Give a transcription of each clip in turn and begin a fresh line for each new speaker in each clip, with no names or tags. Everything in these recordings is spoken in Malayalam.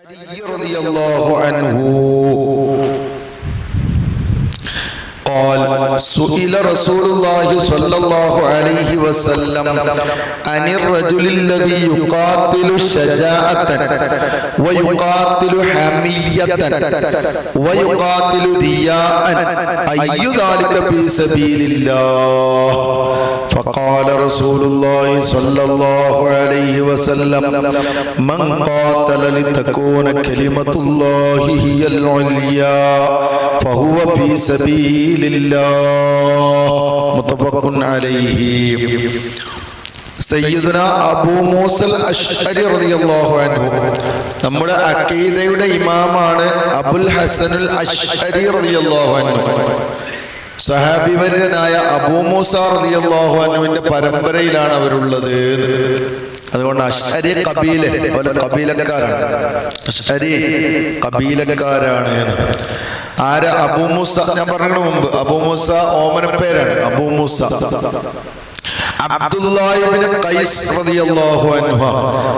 റളിയല്ലാഹു അൻഹു قال سئل رسول الله صلى الله عليه وسلم عن الرجل الذي يقاتل شجاعة ويقاتل حمية ويقاتل رياء أي ذلك في سبيل الله فقال رسول الله صلى الله عليه وسلم من قاتل لتكون كلمة الله هي العليا فهو في سبيل الله متفق عليه. സയ്യിദുന അബൂ മൂസൽ അശ്അരി റളിയല്ലാഹു അൻഹു നമ്മുടെ അഖീദയുടെ ഇമാമാണ് അബുൽ ഹസനുൽ അശ്അരി റളിയല്ലാഹു അൻഹു. സ്വഹാബിവര്യനായ അബൂ മൂസ റളിയല്ലാഹു അൻഹുവിന്റെ പരമ്പരയിലാണ് അവരുള്ളത്. അതുകൊണ്ട് അശ്അരി കബീല കബീലക്കാരാണ്. അശ്അരി കബീലക്കാരാണ്. ആരാ അബൂ മൂസ? ഞാൻ പറഞ്ഞ മുമ്പ് അബൂ മൂസ ഓമനപ്പേരാണ്. അബൂ മൂസ അബ്ദുല്ലാഹി ഇബ്നു ഖൈസ് റളിയല്ലാഹു അൻഹു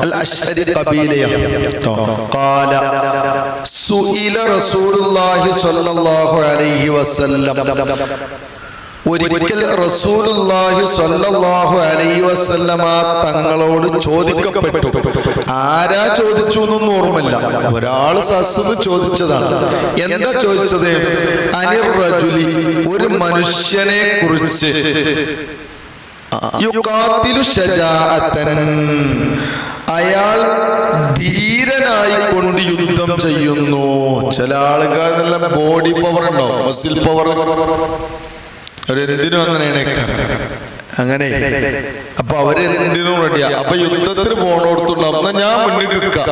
അൽ അശ്അരി ഖബീലയ. ഖാല സുഇല റസൂലുള്ളാഹി സ്വല്ലല്ലാഹു അലൈഹി വസല്ലം. ഒരിക്കൽ റസൂലുള്ളാഹി സ്വല്ലല്ലാഹു അലൈഹി വസല്ലമ തങ്ങളോട് ചോദിക്കപ്പെട്ടു. ആരാ ചോദിച്ചു എന്നൊന്നും ഓർമ്മയില്ല. ഒരാൾ സസ്സെന്ന് ചോദിച്ചതാണ്. എന്താ ചോദിച്ചത്? അനിർ റജുലി, ഒരു മനുഷ്യനെ കുറിച്ച്, യുഖാതിലു ശജാഅതൻ, അയാൾ ധീരനായിക്കൊണ്ട് യുദ്ധം ചെയ്യുന്നു. ചില ആളുകൾ നല്ല ബോഡി പവർ ഉണ്ടാവും, മസിൽ പവർ. അവരെന്തിനും അങ്ങനെയാണ്. അങ്ങനെ അപ്പൊ അവരെന്തിനും റെഡിയാ. അപ്പൊ യുദ്ധത്തിന് പോണോടത്തുണ്ടാവും. എന്നാ ഞാൻ മുന്നിൽ നിൽക്കാം,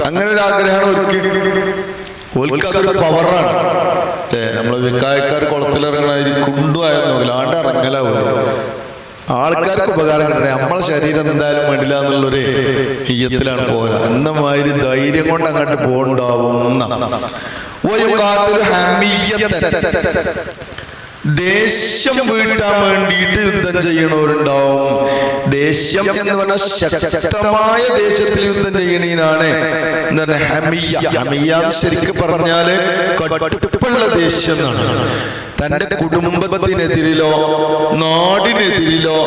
അങ്ങനെ ഒരു ആഗ്രഹമാണ് അവർക്ക്. ഓൽക്ക് അതൊരു പവറാണ്. നമ്മള് വിക്കായക്കാർ കുളത്തിലിറങ്ങണ കുണ്ടുമായിരുന്നു ആണ്ട് ഇറങ്ങലാവൂല. ആൾക്കാർക്ക് ഉപകാരം കിട്ടണേ, നമ്മളെ ശരീരം എന്തായാലും വേണ്ടില്ല എന്നുള്ളൊരു ഈയത്തിലാണ് പോരാ. എന്നമാതിരി ധൈര്യം കൊണ്ട് അങ്ങോട്ട് പോണ്ടാവും. ദേഷ്യം വീട്ടാൻ വേണ്ടിയിട്ട് യുദ്ധം ചെയ്യണവരുണ്ടാവും. ദേഷ്യം എന്ന് പറഞ്ഞാൽ ശക്തമായ ദേഷ്യത്തിൽ യുദ്ധം ചെയ്യണീനാണ് എന്താണ് ഹമിയ. ഹമിയ ശരിക്കും പറഞ്ഞാല് കടുപ്പുള്ള ദേഷ്യം എന്നാണ്. തന്റെ കുടുംബത്തിനെതിരിലോ നാടിനെതിരിലോ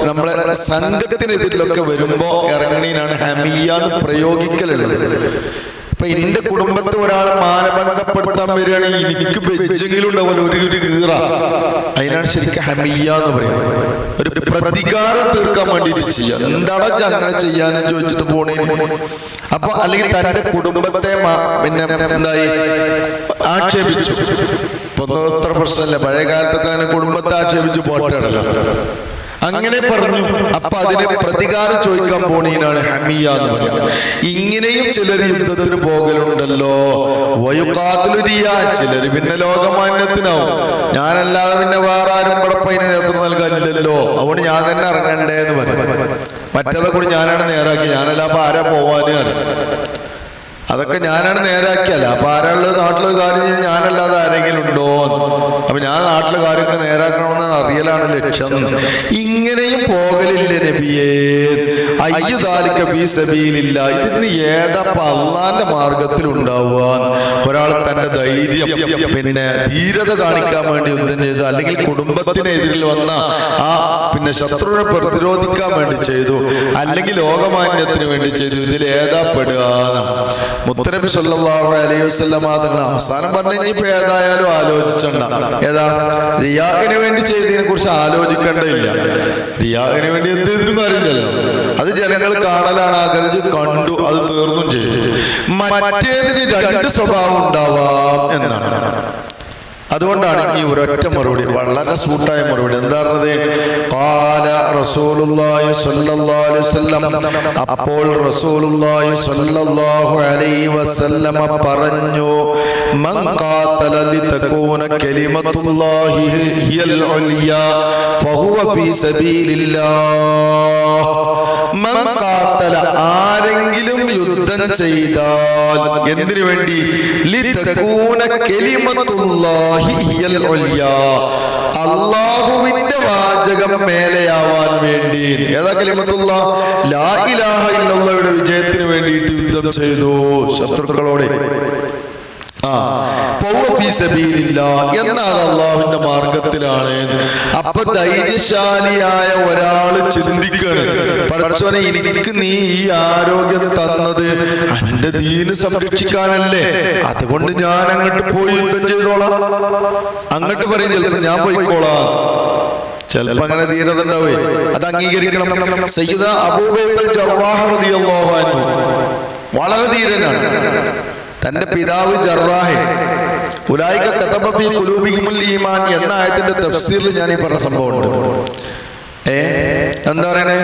നമ്മളെ സംഘത്തിനെതിരിലൊക്കെ വരുമ്പോ ഇറങ്ങണീനാണ് ഹമിയ എന്ന് പ്രയോഗിക്കലുള്ളത്. ഇപ്പൊ എന്റെ കുടുംബത്തെ ഒരാളെ മാനഭംഗപ്പെടുത്താൻ വരികയാണെങ്കിൽ എനിക്ക് ബെഞ്ചെങ്കിലും ഉണ്ടാവുമല്ലോ ഒരു കീറ. അതിനാണ് ശരിക്കും ഹമിയ എന്ന് പറയാം. ഒരു പ്രതികാരം തീർക്കാൻ വേണ്ടിയിട്ട് ചെയ്യാം. എന്താണ് അങ്ങനെ ചെയ്യാനെന്ന് ചോദിച്ചിട്ട് പോണേ. അപ്പൊ അല്ലെങ്കിൽ തന്റെ കുടുംബത്തെ പിന്നെ എന്തായി ആക്ഷേപിച്ചു. ഇപ്പൊ അത്ര പ്രശ്നമല്ല. പഴയ കാലത്തൊക്കെ അങ്ങനെ കുടുംബത്തെ ആക്ഷേപിച്ചു പോട്ടേടല്ലോ. അങ്ങനെ പറഞ്ഞു. അപ്പൊ അതിനെ പ്രതികാരം ചോദിക്കാൻ പോണീനാണ് ഹമിയ എന്ന് പറയാം. ഇങ്ങനെയും ചിലർ യുദ്ധത്തിന് പോകലുണ്ടല്ലോ. വയുഖാതിലു റിയാൻ, ചിലര് പിന്നെ ലോകമാന്യത്തിനാവും. ഞാനല്ലാതെ പിന്നെ വേറെ ആരും ഇവിടെ അതിന് നേതൃത്വം നൽകാനില്ലല്ലോ, അതുകൊണ്ട് ഞാൻ തന്നെ ഇറങ്ങണ്ടേ എന്ന് പറയും. മറ്റേതെ കൂടി ഞാനാണ് നേരാക്കി. ഞാനല്ല അപ്പൊ ആരാ പോവാനേ അറിയും. അതൊക്കെ ഞാനാണ് നേരാക്കിയല്ല. അപ്പൊ ആരാളുടെ നാട്ടിലെ കാര്യം ചെയ്യാൻ ഞാനല്ലാതെ ആരെങ്കിലും ഉണ്ടോ? അപ്പൊ ഞാൻ നാട്ടിലെ കാര്യമൊക്കെ നേരാക്കണമെന്ന് അറിയലാണ് ലക്ഷ്യം. ഇങ്ങനെയും പോകലില്ലേ നബിയേ? അയ്യുദാലിക ഫീ സബീലില്ല. ഇതിന് ഏതപ്പ അള്ളാന്റെ മാർഗത്തിൽ ഉണ്ടാവാൻ ഒരാൾ തന്റെ ധൈര്യം പിന്നെ ധീരത കാണിക്കാൻ വേണ്ടി യുദ്ധം ചെയ്തു, അല്ലെങ്കിൽ കുടുംബത്തിനെതിരിൽ വന്ന ആ പിന്നെ ശത്രുവിനെ പ്രതിരോധിക്കാൻ വേണ്ടി ചെയ്തു, അല്ലെങ്കിൽ ലോകമാന്യത്തിന് വേണ്ടി ചെയ്തു. ഇതിൽ ഏതാ പെടുക? മുത്തനബി സല്ലല്ലാഹു അലൈഹി വസല്ലം തങ്ങൾ അവസാനം പറഞ്ഞു, ഇനിയിപ്പോ ഏതായാലും ആലോചിച്ചണ്ട. ഏതാ? റിയാഇന് വേണ്ടി ചെയ്തതിനെ കുറിച്ച് ആലോചിക്കേണ്ടതില്ല. റിയാഇന് വേണ്ടി എന്ത് ചെയ്തിട്ടും കാര്യമില്ലല്ലോ. അത് ജനങ്ങൾ കാണലാണ്. ആഗ്രഹിച്ച് കണ്ടു, അത് തീർന്നും ചെയ്തു. മറ്റേതിന് രണ്ട് സ്വഭാവം ഉണ്ടാവാം എന്നാണ്. അതുകൊണ്ടാണ് ഈ ഒരൊറ്റ മറുപടി, വളരെ സൂട്ടായ മറുപടി. എന്താ പറഞ്ഞത്? ഖാല റസൂലുള്ളാഹി സ്വല്ലല്ലാഹു അലൈഹി വസല്ലം, അപ്പോൾ റസൂലുള്ളാഹി സ്വല്ലല്ലാഹു അലൈഹി വസല്ലം പറഞ്ഞു, മൻ ഖാതല ലിതകൂന കലിമത്തുല്ലാഹി ഹിയൽ ഉൽയാ ഫഹുവ ഫീ സബീലില്ലാഹ്. മൻ ഖാതല, ആരെങ്കിലും യുദ്ധം ചെയ്താൽ എന്തിനു വേണ്ടി? ലിതകൂന കലിമത്തുല്ലാഹി ഹിയൽ ഉൽയാ, അല്ലാഹുവിന്റെ വാചകം മേലെയാവാൻ വേണ്ടി. ഏതാ കലിമത്തുല്ലാഹ്? ലാ ഇലാഹ ഇല്ലല്ലാഹയുടെ വിജയത്തിന് വേണ്ടിയിട്ട് യുദ്ധം യുദ്ധം ചെയ്തു ശത്രുക്കളോട്. എന്നാൽ അള്ളാഹുവിന്റെ മാർഗത്തിലാണ്. അപ്പൊ ധൈര്യശാലിയായ ഒരാള് ചിന്തിക്കാണ്, പടച്ചോനെ എനിക്ക് നീ ഈ ആരോഗ്യം തന്നത് എന്റെ ദീന് സംരക്ഷിക്കാനല്ലേ, അതുകൊണ്ട് ഞാൻ അങ്ങോട്ട് പോയി യുദ്ധം ചെയ്തോളാം. അങ്ങോട്ട് പറയും ചിലപ്പോ ഞാൻ പോയിക്കോളാം, ചിലപ്പോ അങ്ങനെ ധീരത ഉണ്ടാവേ, അത് അംഗീകരിക്കണം. സയ്യിദ് അബൂബക്കർ ജർറാഹ് റളിയല്ലാഹു അൻഹു വളരെ ധീരനാണ്. തന്റെ പിതാവ് ജർറാഹ് ഉലൈക കതബ ഫീ ഖുലൂബിഹിമുൽ ഈമാൻ എന്ന ആയത്തിന്റെ തഫ്സീറിൽ ഞാൻ ഈ പറഞ്ഞ സംഭവമുണ്ട്. എന്താ പറയണേ,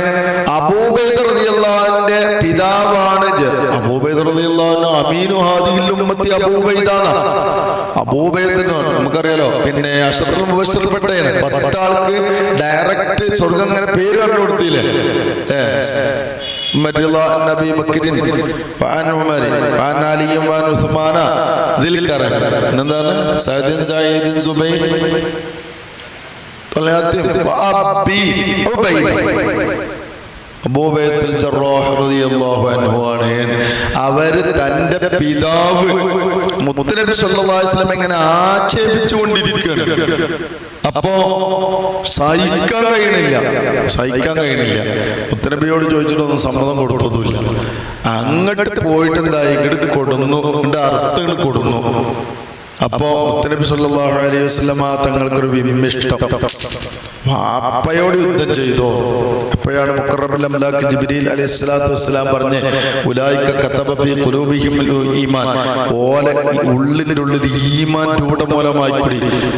അബൂബൈദർ റളിയല്ലാഹുവിന്റെ പിതാവാണ് അബൂബൈദർ റളിയല്ലാഹു അമീനു ഹാദിഹിൽ ഉമ്മത്തി അബൂബൈദാന. അബൂബൈദിന് നമുക്കറിയാലോ, പിന്നെ അഷ്റഫുൽ മുബശ്ശിറിൽപ്പെട്ടയാണ്. 10 ആൾക്ക് ഡയറക്റ്റ് സ്വർഗം അങ്ങനെ പേര് പറഞ്ഞു കൊടുത്തില്ലേ. നബി ബക്കറിൻ വഅൻ ഉമർ വഅൻ അലി വഅൻ ഉസ്മാന ദിൽ കറം. എന്താണ് സഅദ് സഈദ് സുബൈർ അവര് തന്റെ പിതാവ് മുത്തുനബി സല്ലല്ലാഹു അലൈഹി വസല്ലം ഇങ്ങനെ ആക്ഷേപിച്ചുകൊണ്ടിരിക്കുകയാണ്. അപ്പോ സഹിക്കാൻ കഴിയണില്ല. മുത്തുനബിയോട് ചോദിച്ചിട്ടൊന്നും സമ്മതം കൊടുത്തതുമില്ല. അങ്ങോട്ട് പോയിട്ട് എന്താ ഇങ്ങോട്ട് കൊടുന്നു, എന്റെ അർത്ഥങ്ങൾ കൊടുന്നു. അപ്പോ മുത്തുനബി സല്ലല്ലാഹു അലൈഹി വസല്ലമ തങ്ങൾക്കൊരു വിമ്മിഷ്ടം, വാപ്പയോട് യുദ്ധം ചെയ്തോ. എപ്പോഴാണ് മുഖറബുൽ അംലാക്ക് ജിബ്രീൽ അലൈഹിസ്സലാത്തു വസ്സലാം പറഞ്ഞ് ഉലൈക കതബ ഫീ ഖുലൂബിഹിമുൽ ഈമാൻ, ഓലെ ഉള്ളിൻ്റെ ഉള്ളിൽ ഈമാൻ രൂഢമൂലമായി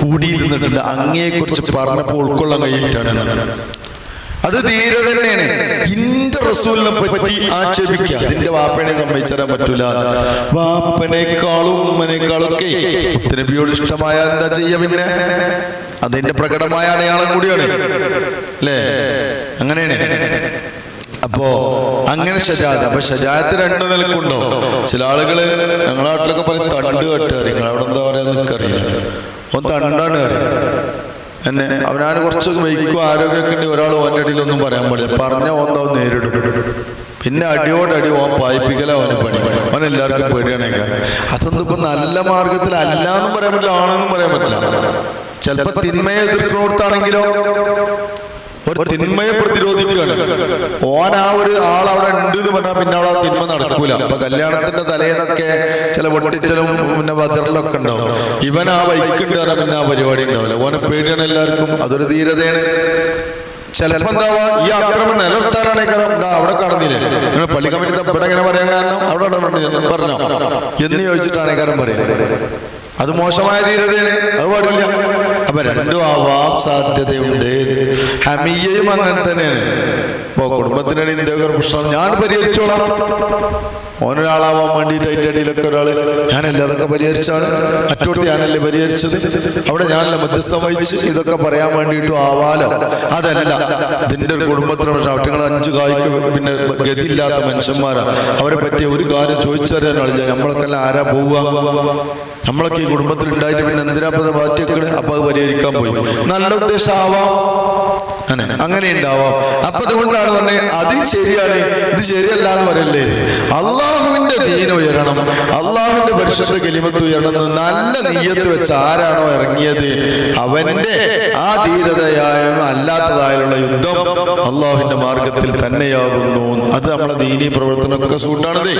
കൂടിയിരുന്നിട്ടുണ്ട്. അങ്ങയെക്കുറിച്ച് പറഞ്ഞപ്പോൾ ഉൾക്കൊള്ളാൻ കഴിയിട്ടാണ്. അത് ധീര തന്നെയാണ്. ഇന്റെ റസൂലിനെ പറ്റി ആക്ഷേപിക്കുക, അതിന്റെ വാപ്പനെ സമ്മതിച്ചേരാൻ പറ്റൂല. വാപ്പനേക്കാളും ഉമ്മനേക്കാളും ഒക്കെ മുത്തുനബിയോട് ഇഷ്ടമായ എന്താ ചെയ്യ, പിന്നെ അതിന്റെ പ്രകടമായ അടയാളം കൂടിയാണ് അല്ലേ. അങ്ങനെയാണ്. അപ്പോ അങ്ങനെ ഷജാഅത്ത്. അപ്പൊ ഷജാഅത്ത് 2 നിലക്കുണ്ടോ. ചില ആളുകള് ഞങ്ങളുടെ നാട്ടിലൊക്കെ പറയും തണ്ട് കെട്ടുക. നിങ്ങളവിടെ എന്താ പറയാ നിനക്കറിയില്ല. തണ്ടാണ് അറിയാം എന്നെ. അവനാണ് കുറച്ച് വൈക്കും ആരോഗ്യമൊക്കെ ഉണ്ടെങ്കിൽ ഒരാൾ ഓൻ്റെ അടിയിലൊന്നും പറയാൻ പാടില്ല. പറഞ്ഞ ഓന്താവും നേരിടും. പിന്നെ അടിയോടടി ഓൻ പായിപ്പിക്കല അവന് പണി. അവൻ എല്ലാവർക്കും പേടിയാണെങ്കിൽ അതൊന്നും ഇപ്പൊ നല്ല മാർഗത്തിൽ അല്ലാന്നും പറയാൻ പറ്റില്ല, ആണെന്നും പറയാൻ പറ്റില്ല. ചിലപ്പോ തിന്മയെ എതിർക്കുന്നിടത്താണെങ്കിലോ ഒരു തിന്മയെ പ്രതിരോധിക്കുകയാണ്. ഓൻ ആ ഒരു ആൾ അവിടെ ഉണ്ട് എന്ന് പറഞ്ഞാൽ പിന്നെ അവിടെ ആ തിന്മ നടക്കൂല. അപ്പൊ കല്യാണത്തിന്റെ തലേന്നൊക്കെ ചില പൊട്ടിച്ചലും പിന്നെ ബദറിലൊക്കെ ഉണ്ടാവും. ഇവൻ ആ ബൈക്കുണ്ട് പറഞ്ഞാൽ പിന്നെ ആ പരിപാടി ഉണ്ടാവില്ല. ഓനെ പേടിയാണ് എല്ലാവർക്കും. അതൊരു ധീരതയാണ്. ചിലപ്പോ എന്താവാ, ഈ അക്രമം നിലനിർത്താനാണ് കാരണം എന്താ അവിടെ കാണുന്നില്ലേ, നിങ്ങൾ പള്ളി കമ്മിറ്റി ഇവിടെ എങ്ങനെ പറയാൻ കാരണം അവിടെ പറഞ്ഞോ എന്ന് ചോദിച്ചിട്ടാണ് കാരണം പറയാം. അത് മോശമായ ധീരതയാണ്, അത് പാടില്ല. അപ്പൊ 2 ആവാൻ സാധ്യതയുണ്ട്. ഹമിയയും അങ്ങനെ തന്നെയാണ്. ഇപ്പൊ കുടുംബത്തിനാണ് ഇന്ത്യക്കാർ പ്രശ്നം ഞാൻ പരിഹരിച്ചോളാം. ഓനൊരാളാവാൻ വേണ്ടിയിട്ട് അതിൻ്റെ ഇടയിലൊക്കെ ഒരാള് ഞാനല്ലേ അതൊക്കെ പരിഹരിച്ചാണ്, മറ്റോടത്ത് ഞാനല്ലേ പരിഹരിച്ചത്, അവിടെ ഞാനല്ല മധ്യസ്ഥം വഹിച്ച് ഇതൊക്കെ പറയാൻ വേണ്ടിയിട്ടും ആവാലോ. അതല്ല, ഇതിൻ്റെ ഒരു കുടുംബത്തിന് പ്രശ്നം. അവറ്റങ്ങൾ 5 കായ്ക്ക് പിന്നെ ഗതിയില്ലാത്ത മനുഷ്യന്മാരാ. അവരെ പറ്റിയ ഒരു കാര്യം ചോദിച്ചറിയാനാണ് നമ്മളൊക്കെ എല്ലാം ആരാ പോവുക. നമ്മളൊക്കെ ഈ കുടുംബത്തിൽ ഉണ്ടായിട്ട് പിന്നെ എന്തിനാ മാറ്റിയൊക്കെ. അപ്പൊ അത് പരിഹരിക്കാൻ പോയി. നല്ല ഉദ്ദേശം ആവാം, അങ്ങനെ ഉണ്ടാവാം. അപ്പൊ അതുകൊണ്ടാണ് പറഞ്ഞത് അത് ശരിയാണ് ഇത് ശരിയല്ല എന്ന് പറയല്ലേ. അള്ളാഹുവിന്റെ ദീൻ ഉയരണം, അള്ളാഹുവിന്റെ പരിശുദ്ധ കലിമത്ത് ഉയരണം എന്ന് നല്ല നിയ്യത്ത് വെച്ച് ആരാണോ ഇറങ്ങിയത് അവന്റെ ആ ധീരതയായും അല്ലാത്തതായുള്ള യുദ്ധം അള്ളാഹുവിന്റെ മാർഗത്തിൽ തന്നെയാകുന്നു. അത് നമ്മളെ ദീനീ പ്രവർത്തനമൊക്കെ സൂട്ടാണത്.